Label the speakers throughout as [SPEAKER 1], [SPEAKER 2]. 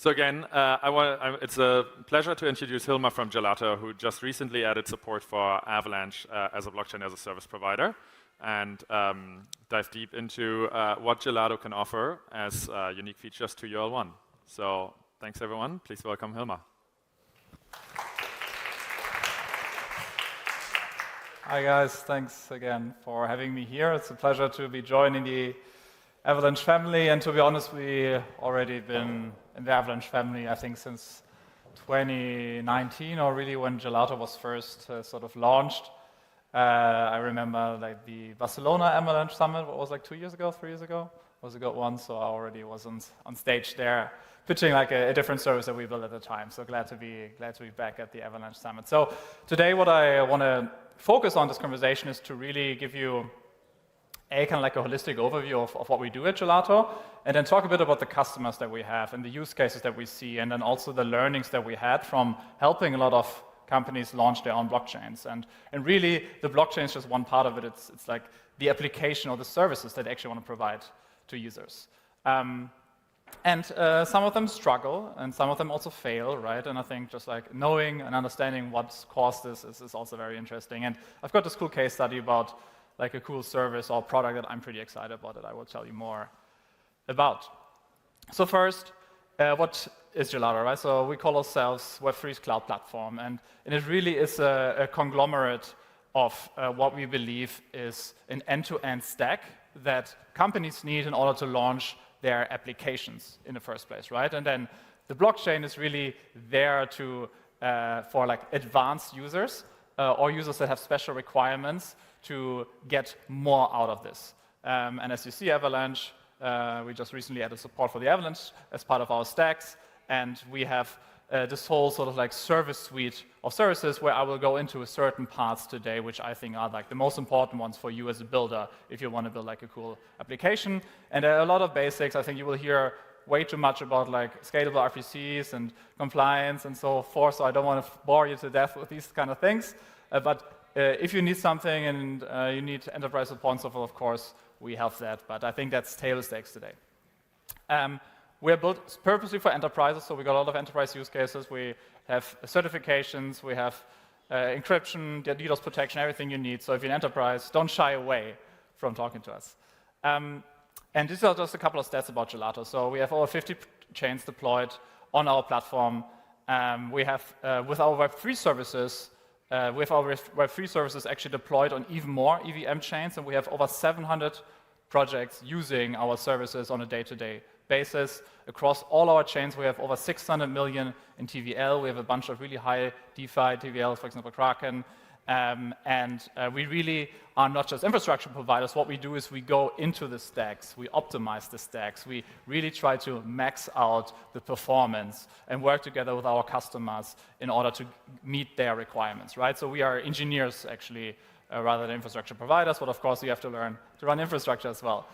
[SPEAKER 1] So again, it's a pleasure to introduce Hilmar from Gelato, who just recently added support for Avalanche as a blockchain as a service provider, and dive deep into what Gelato can offer as unique features to your L1. So thanks everyone. Please welcome Hilmar.
[SPEAKER 2] Hi guys, thanks again for having me here. It's a pleasure to be joining the Avalanche family, and to be honest, we already been in the Avalanche family, I think, since 2019, or really when Gelato was first sort of launched. I remember like the Barcelona Avalanche Summit, what was like 2 years ago, 3 years ago? Was a good one, so I already was on stage there, pitching like a different service that we built at the time. So glad to be back at the Avalanche Summit. So today what I want to focus on this conversation is to really give you a kind of like a holistic overview of what we do at Gelato, and then talk a bit about the customers that we have and the use cases that we see, and then also the learnings that we had from helping a lot of companies launch their own blockchains. And really, the blockchain is just one part of it. It's like the application or the services that they actually want to provide to users. And some of them struggle, and some of them also fail, right? And I think just like knowing and understanding what's caused this is also very interesting. And I've got this cool case study about like a cool service or product that I'm pretty excited about that I will tell you more about. So first, what is Gelato, right? So we call ourselves Web3's cloud platform, and it really is a conglomerate of what we believe is an end-to-end stack that companies need in order to launch their applications in the first place, right? And then the blockchain is really there to for like advanced users or users that have special requirements to get more out of this. And as you see, Avalanche, we just recently added support for the Avalanche as part of our stacks, and we have this whole sort of like service suite of services where I will go into certain parts today, which I think are like the most important ones for you as a builder if you want to build like a cool application. And there are a lot of basics. I think you will hear way too much about like scalable RPCs and compliance and so forth, so I don't want to bore you to death with these kind of things. But if you need something and you need enterprise support and so forth, of course, we have that. But I think that's table stakes today. We're built purposely for enterprises, so we got a lot of enterprise use cases. We have certifications, we have encryption, DDoS protection, everything you need. So if you're an enterprise, don't shy away from talking to us. And these are just a couple of stats about Gelato. So we have over 50 chains deployed on our platform. We have, with our Web3 services, Web3 services actually deployed on even more EVM chains, and we have over 700 projects using our services on a day-to-day basis. Across all our chains, we have over 600 million in TVL. We have a bunch of really high DeFi TVL, for example, Kraken. We really are not just infrastructure providers. What we do is we go into the stacks, we optimize the stacks, we really try to max out the performance and work together with our customers in order to meet their requirements, right? So we are engineers, actually, rather than infrastructure providers, but of course you have to learn to run infrastructure as well.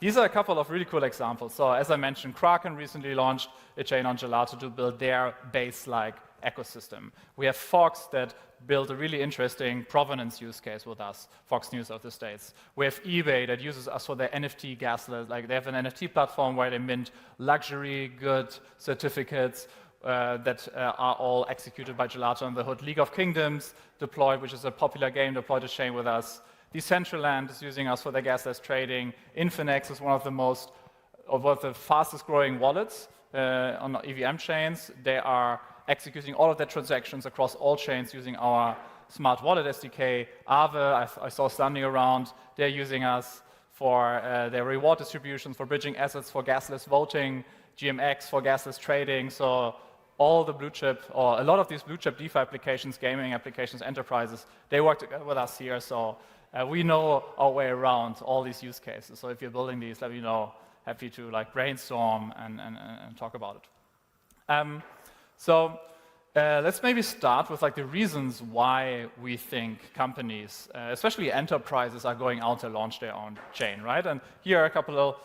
[SPEAKER 2] These are a couple of really cool examples. So as I mentioned, Kraken recently launched a chain on Gelato to build their base-like ecosystem. We have Fox that built a really interesting provenance use case with us, Fox News of the States. We have eBay that uses us for their NFT gasless. Like they have an NFT platform where they mint luxury good certificates that are all executed by Gelato on the hood. League of Kingdoms deployed, which is a popular game, deployed a chain with us. Decentraland is using us for their gasless trading. Infinex is one of the fastest growing wallets on EVM chains. They are executing all of their transactions across all chains using our smart wallet SDK. Aave, I saw standing around, they're using us for their reward distributions, for bridging assets, for gasless voting, GMX for gasless trading. So all the blue chip, or a lot of these blue chip DeFi applications, gaming applications, enterprises, they work together with us here. So we know our way around all these use cases. So if you're building these, let me know. Happy to like brainstorm and talk about it. So let's maybe start with like the reasons why we think companies, especially enterprises, are going out to launch their own chain, right? And here are a couple of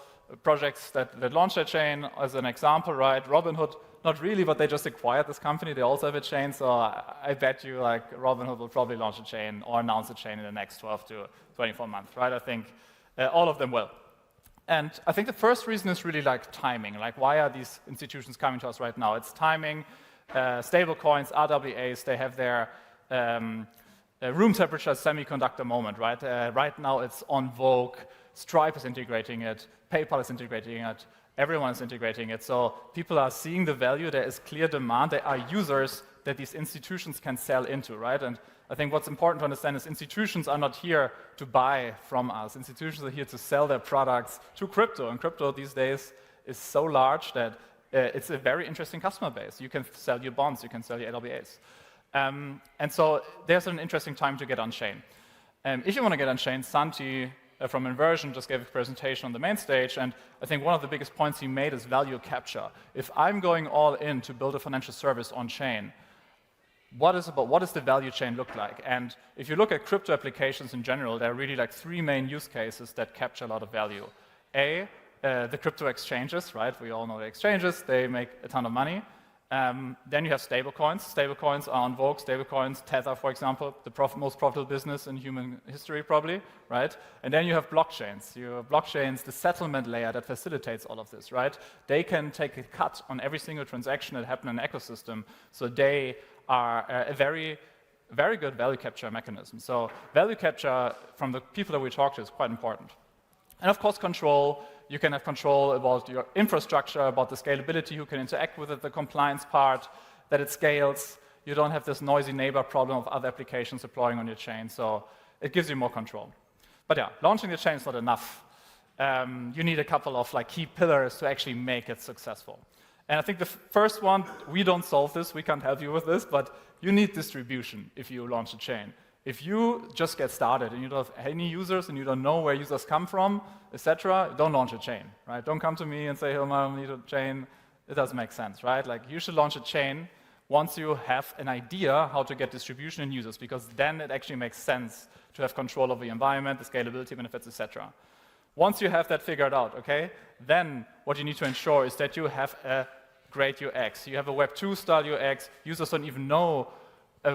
[SPEAKER 2] projects that launched their chain as an example, right? Robinhood, not really, but they just acquired this company. They also have a chain, so I bet you like Robinhood will probably launch a chain or announce a chain in the next 12 to 24 months, right? I think all of them will. And I think the first reason is really like timing. Like, why are these institutions coming to us right now? It's timing. Stable coins, RWAs, they have their room temperature semiconductor moment, right? Right now it's on vogue. Stripe is integrating it. PayPal is integrating it. Everyone is integrating it. So people are seeing the value. There is clear demand. There are users that these institutions can sell into, right? And I think what's important to understand is institutions are not here to buy from us. Institutions are here to sell their products to crypto. And crypto these days is so large that it's a very interesting customer base. You can sell your bonds. You can sell your LWAs. And so there's an interesting time to get on-chain. If you want to get on-chain, Santi from Inversion just gave a presentation on the main stage, and I think one of the biggest points he made is value capture. If I'm going all in to build a financial service on-chain, what does the value chain look like? And if you look at crypto applications in general, there are really like three main use cases that capture a lot of value. The crypto exchanges, right? We all know the exchanges, they make a ton of money. Then you have stablecoins. Stablecoins are on vogue. Stablecoins, Tether, for example, the most profitable business in human history, probably, right? And then you have blockchains. You have blockchains, the settlement layer that facilitates all of this, right? They can take a cut on every single transaction that happens in an ecosystem. So they are a very, very good value capture mechanism. So value capture from the people that we talk to is quite important. And of course, control. You can have control about your infrastructure, about the scalability, who can interact with it, the compliance part, that it scales. You don't have this noisy neighbor problem of other applications deploying on your chain, so it gives you more control. But yeah, launching the chain is not enough. You need a couple of like key pillars to actually make it successful. And I think the first one, we don't solve this, we can't help you with this, but you need distribution if you launch a chain. If you just get started and you don't have any users and you don't know where users come from, etc., don't launch a chain, right? Don't come to me and say, Hilmar, I need a chain. It doesn't make sense, right? Like, you should launch a chain once you have an idea how to get distribution and users, because then it actually makes sense to have control of the environment, the scalability benefits, etc. Once you have that figured out, okay, then what you need to ensure is that you have a great UX. You have a Web 2 style UX. Users don't even know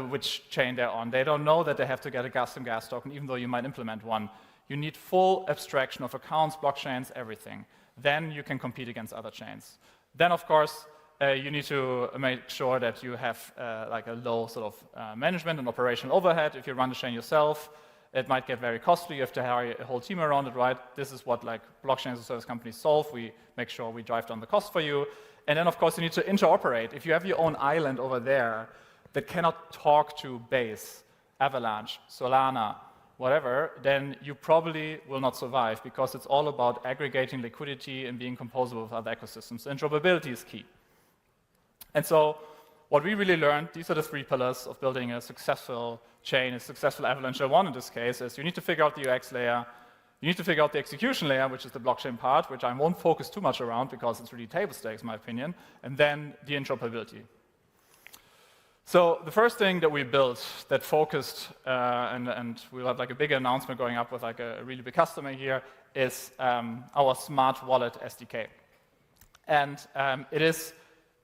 [SPEAKER 2] which chain they're on. They don't know that they have to get a custom gas token, even though you might implement one. You need full abstraction of accounts, blockchains, everything. Then you can compete against other chains. Then, of course, you need to make sure that you have like a low sort of management and operational overhead. If you run the chain yourself, it might get very costly. You have to hire a whole team around it, right? This is what like blockchain as a service companies solve. We make sure we drive down the cost for you. And then, of course, you need to interoperate. If you have your own island over there that cannot talk to Base, Avalanche, Solana, whatever, then you probably will not survive, because it's all about aggregating liquidity and being composable with other ecosystems. Interoperability is key. And so what we really learned, these are the three pillars of building a successful chain, a successful Avalanche L1 in this case, is you need to figure out the UX layer, you need to figure out the execution layer, which is the blockchain part, which I won't focus too much around because it's really table stakes, in my opinion, and then the interoperability. So the first thing that we built that focused, and we'll have like a bigger announcement going up with like a really big customer here, is our smart wallet SDK. And it is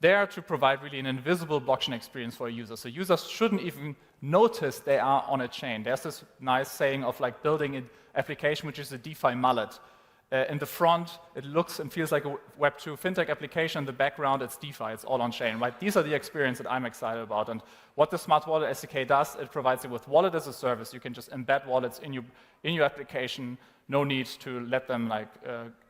[SPEAKER 2] there to provide really an invisible blockchain experience for a user. So users shouldn't even notice they are on a chain. There's this nice saying of like building an application which is a DeFi mullet. In the front, it looks and feels like a Web 2 fintech application. In the background, it's DeFi, it's all on chain, right? These are the experiences that I'm excited about. And what the Smart Wallet SDK does, it provides you with wallet as a service. You can just embed wallets in your application. No need to let them like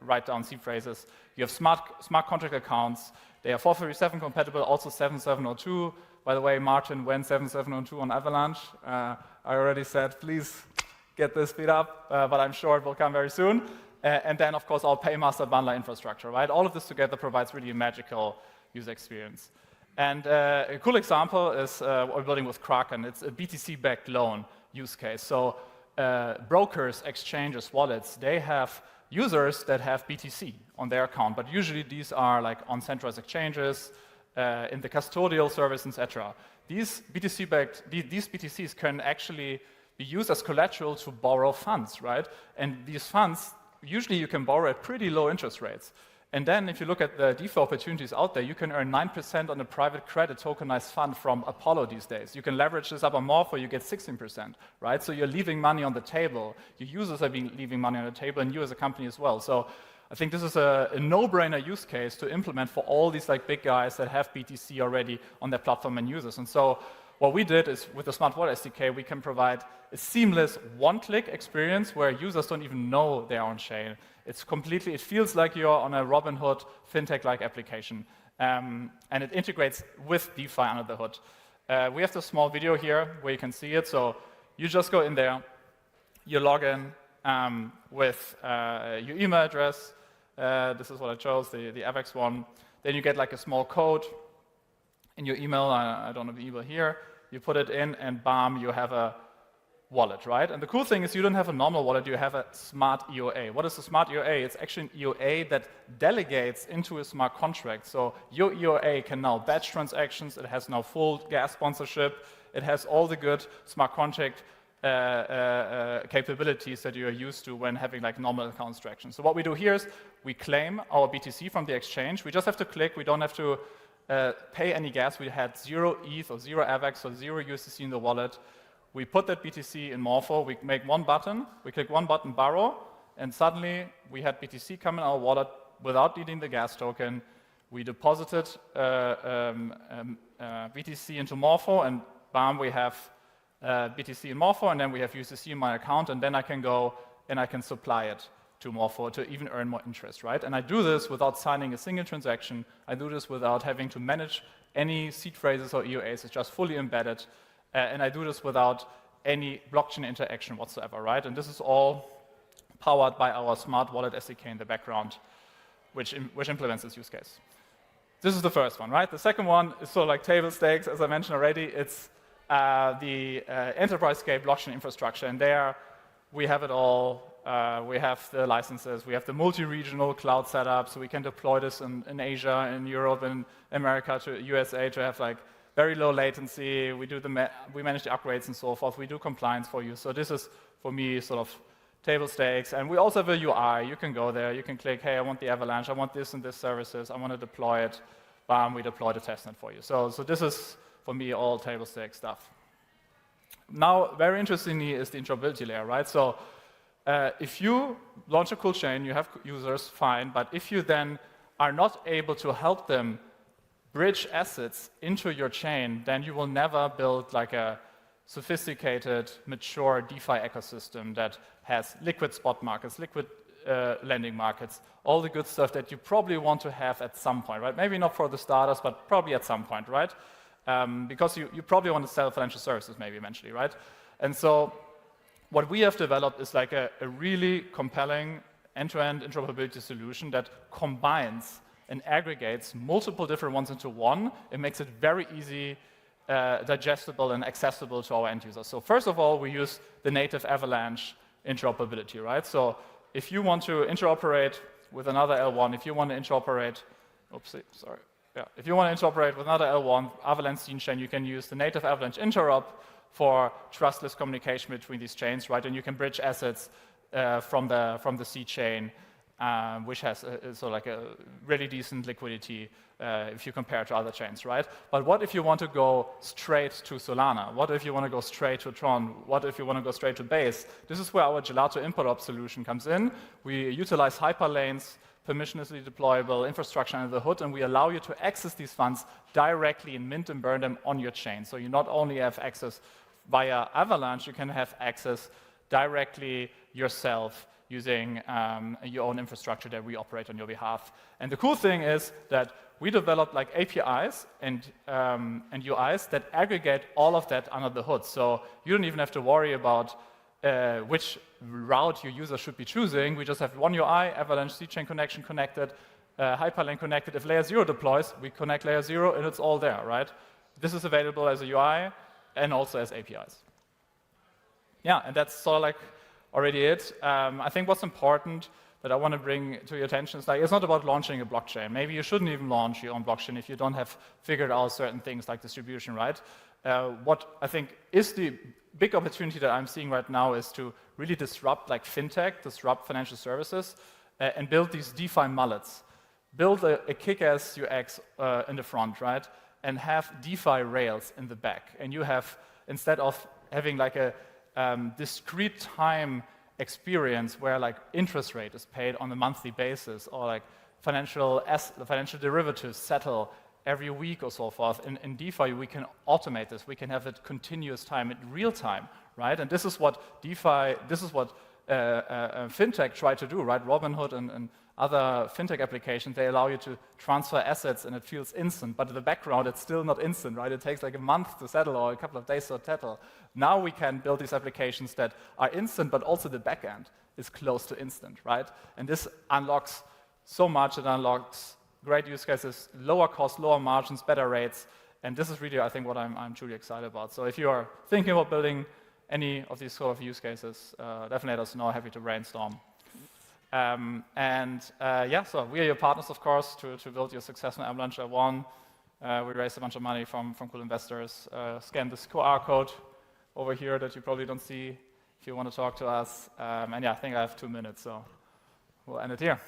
[SPEAKER 2] write down seed phrases. You have smart contract accounts. They are 437 compatible, also 7702. By the way, Martin, when 7702 on Avalanche? I already said, please get this speed up, but I'm sure it will come very soon. And then, of course, our paymaster bundler infrastructure, right? All of this together provides really a magical user experience. And a cool example is what we're building with Kraken. It's a BTC-backed loan use case. So brokers, exchanges, wallets, they have users that have BTC on their account, but usually these are like on centralized exchanges, in the custodial service, etc. These BTCs can actually be used as collateral to borrow funds, right? And these funds, usually you can borrow at pretty low interest rates. And then if you look at the DeFi opportunities out there, you can earn 9% on a private credit tokenized fund from Apollo these days. You can leverage this up on Morpho, you get 16%, right? So you're leaving money on the table. Your users are leaving money on the table, and you as a company as well. So I think this is a no-brainer use case to implement for all these like big guys that have BTC already on their platform and users. And so what we did is with the Smart Wallet SDK, we can provide a seamless one-click experience where users don't even know they're on chain. It feels like you're on a Robinhood fintech-like application. And it integrates with DeFi under the hood. We have the small video here where you can see it. So you just go in there, you log in with your email address. This is what I chose, the AVAX one. Then you get like a small code in your email. I don't have the email here. You put it in, and bam, you have a wallet, right? And the cool thing is you don't have a normal wallet, you have a smart EOA. What is a smart EOA? It's actually an EOA that delegates into a smart contract. So your EOA can now batch transactions, it has now full gas sponsorship, it has all the good smart contract capabilities that you're used to when having like normal account instructions. So what we do here is we claim our BTC from the exchange. We just have to click, we don't have to pay any gas. We had 0 ETH or 0 AVAX or 0 USDC in the wallet. We put that BTC in Morpho, we make one button, we click one button, borrow, and suddenly we had BTC come in our wallet without needing the gas token. We deposited BTC into Morpho, and bam, we have BTC in Morpho, and then we have USDC in my account, and then I can go and I can supply it to Morpho to even earn more interest, right? And I do this without signing a single transaction. I do this without having to manage any seed phrases or EOAs. It's just fully embedded. And I do this without any blockchain interaction whatsoever, right? And this is all powered by our Smart Wallet SDK in the background, which implements this use case. This is the first one, right? The second one is sort of like table stakes, as I mentioned already. It's the enterprise-scale blockchain infrastructure, and there we have it all. We have the licenses, we have the multi-regional cloud setup, so we can deploy this in Asia, in Europe, in America, to USA to have like very low latency. We manage the upgrades and so forth. We do compliance for you. So this is, for me, sort of table stakes. And we also have a UI. You can go there. You can click, hey, I want the Avalanche. I want this and this services. I want to deploy it. Bam, we deploy the testnet for you. So this is, for me, all table stake stuff. Now, very interestingly is the interoperability layer, right? So if you launch a cool chain, you have users, fine. But if you then are not able to help them bridge assets into your chain, then you will never build like a sophisticated, mature DeFi ecosystem that has liquid spot markets, liquid lending markets, all the good stuff that you probably want to have at some point, right? Maybe not for the starters, but probably at some point, right? Because you probably want to sell financial services maybe eventually, right? And so what we have developed is like a really compelling end-to-end interoperability solution that combines and aggregates multiple different ones into one. It makes it very easy, digestible, and accessible to our end users. So first of all, we use the native Avalanche interoperability, right? So if you want to interoperate with another L1, if you want to interoperate, if you want to interoperate with another L1, Avalanche scene chain, you can use the native Avalanche interop for trustless communication between these chains, right? And you can bridge assets from the seed chain, which has sort of like a really decent liquidity if you compare it to other chains, right? But what if you want to go straight to Solana? What if you want to go straight to Tron? What if you want to go straight to Base? This is where our Gelato import solution comes in. We utilize hyperlanes, permissionlessly deployable infrastructure under the hood, and we allow you to access these funds directly and mint and burn them on your chain. So you not only have access via Avalanche, you can have access directly yourself using your own infrastructure that we operate on your behalf. And the cool thing is that we developed like APIs and UIs that aggregate all of that under the hood. So you don't even have to worry about which route your user should be choosing. We just have one UI, Avalanche seed chain connection connected, hyperlink connected. If layer 0 deploys, we connect layer 0 and it's all there, right? This is available as a UI and also as APIs. Yeah, and that's sort of like already it. I think what's important that I want to bring to your attention is like it's not about launching a blockchain. Maybe you shouldn't even launch your own blockchain if you don't have figured out certain things like distribution, right? What I think is the big opportunity that I'm seeing right now is to really disrupt like fintech, disrupt financial services, and build these DeFi mullets. build a kick-ass UX in the front, right? And have DeFi rails in the back. And you have, instead of having like a discrete time experience where like interest rate is paid on a monthly basis, or like financial derivatives settle every week or so forth. In DeFi, we can automate this. We can have it continuous time, in real time, right? And this is what DeFi, this is what fintech try to do, right? Robinhood and other fintech applications, they allow you to transfer assets and it feels instant, but in the background it's still not instant, right? It takes like a month to settle or a couple of days to settle. Now we can build these applications that are instant, but also the back end is close to instant, right? And this unlocks so much. It unlocks great use cases, lower cost, lower margins, better rates, and this is really, I think, what I'm truly excited about. So if you are thinking about building any of these sort of use cases, definitely let us know. Happy to brainstorm. So we are your partners, of course, to build your successful Avalanche L1. We raised a bunch of money from cool investors. Scan this QR code over here that you probably don't see if you want to talk to us. I think I have 2 minutes, so we'll end it here.